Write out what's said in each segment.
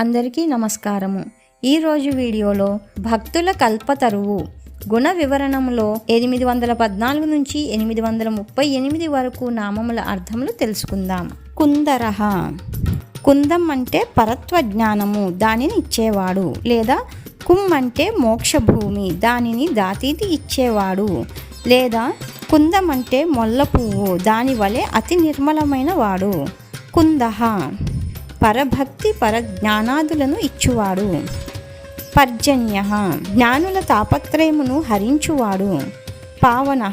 అందరికీ నమస్కారము. ఈరోజు వీడియోలో భక్తుల కల్పతరువు గుణ వివరణంలో 814 నుంచి 838 వరకు నామముల అర్థములు తెలుసుకుందాం. కుందరహ, కుందం అంటే పరత్వ జ్ఞానము, దానిని ఇచ్చేవాడు. లేదా కుం అంటే మోక్షభూమి, దానిని దాతీతి ఇచ్చేవాడు. లేదా కుందం అంటే మొల్ల పువ్వు, దాని వలె అతి నిర్మలమైన వాడు. కుందహ పరభక్తి పరజ్ఞానాదులను ఇచ్చువాడు. పర్జన్య జ్ఞానుల తాపత్రయమును హరించువాడు. పావన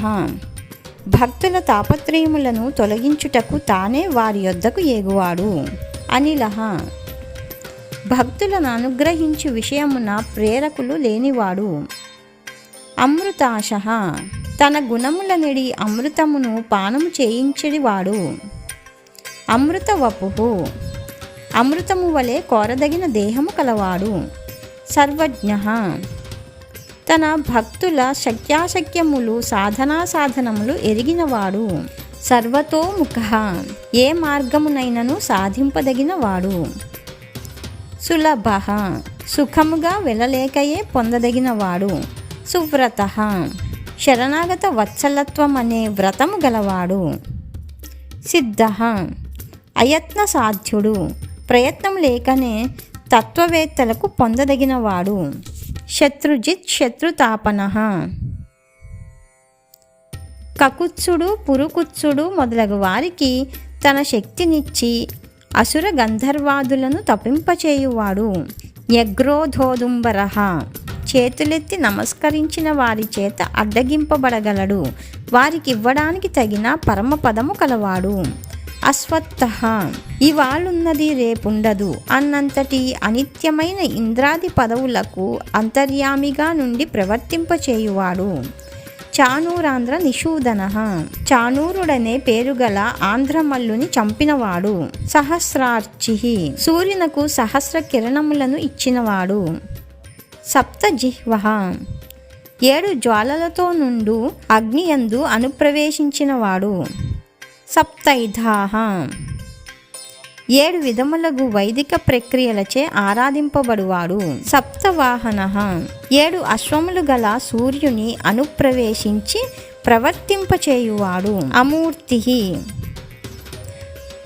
భక్తుల తాపత్రయములను తొలగించుటకు తానే వారి యొద్దకు ఏగువాడు. అనిలః భక్తులను అనుగ్రహించు విషయమున ప్రేరకులు లేనివాడు. అమృతాశః తన గుణముల నెడి అమృతమును పానము చేయించెడివాడు. అమృత వపుః అమృతము వలె కోరదగిన దేహము కలవాడు. సర్వజ్ఞ తన భక్తుల శక్యాశక్యములు సాధనాసాధనములు ఎరిగినవాడు. సర్వతోముఖ ఏ మార్గమునైనను సాధింపదగినవాడు. సులభ సుఖముగా వెళ్ళలేకయే పొందదగినవాడు. సువ్రత శరణాగత వత్సలత్వం అనే వ్రతము గలవాడు. సిద్ధ అయత్న సాధ్యుడు, ప్రయత్నం లేకనే తత్వవేత్తలకు పొందదగినవాడు. శత్రుజిత్ శత్రుతాపన కకుత్సుడు పురుకుత్సుడు మొదలగు వారికి తన శక్తినిచ్చి అసుర గంధర్వాదులను తప్పింపచేయువాడు. యగ్రోధోదుంబర చేతులెత్తి నమస్కరించిన వారి చేత అడ్డగింపబడగలడు, వారికి ఇవ్వడానికి తగిన పరమపదము కలవాడు. అశ్వత్థ ఇవాళున్నది రేపుండదు అన్నంతటి అనిత్యమైన ఇంద్రాది పదవులకు అంతర్యామిగా నుండి ప్రవర్తింపచేయువాడు. చాణూరాంధ్ర నిషూదన చాణూరుడనే పేరుగల ఆంధ్రమల్లుని చంపినవాడు. సహస్రార్చి సూర్యునకు సహస్ర కిరణములను ఇచ్చినవాడు. సప్తజిహ్వ 7 జ్వాలలతో నుండు అగ్నియందు అనుప్రవేశించినవాడు. సప్తైధాః 7 విధములగు వైదిక ప్రక్రియలచే ఆరాధింపబడువాడు. సప్తవాహన 7 అశ్వములు గల సూర్యుని అనుప్రవేశించి ప్రవర్తింపచేయువాడు. అమూర్తి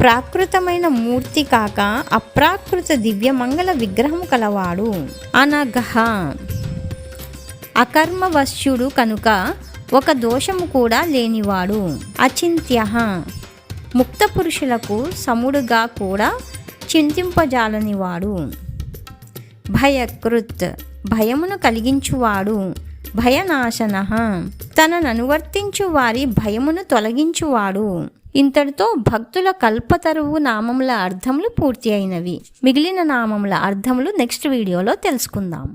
ప్రాకృతమైన మూర్తి కాక అప్రాకృత దివ్యమంగళ విగ్రహము కలవాడు. అనఘః అకర్మవశ్యుడు కనుక ఒక దోషము కూడా లేనివాడు. అచింత్య ముక్త పురుషులకు సముడుగా కూడా చింతింపజాలనివాడు. భయకృత్ భయమును కలిగించువాడు. భయనాశన తనను అనువర్తించు వారి భయమును తొలగించువాడు. ఇంతటితో భక్తుల కల్పతరువు నామముల అర్థములు పూర్తి అయినవి. మిగిలిన నామముల అర్థములు నెక్స్ట్ వీడియోలో తెలుసుకుందాం.